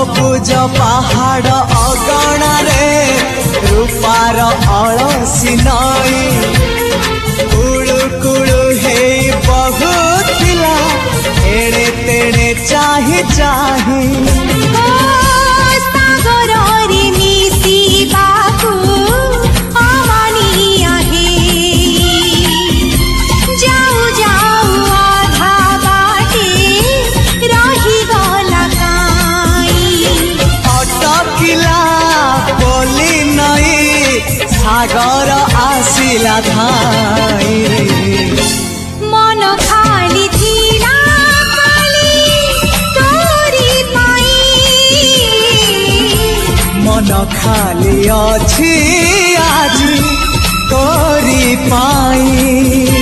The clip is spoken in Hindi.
सबुज पहाड़ अगणा रे रूपार अलसी नई कुड़ु कुड़ु हे बहुथिला एड़े तेड़े चाही चाही सागर आसिला धाई मन खाली थिला खाली तोरी पाई मन खाली अछि आज तोरी पाई।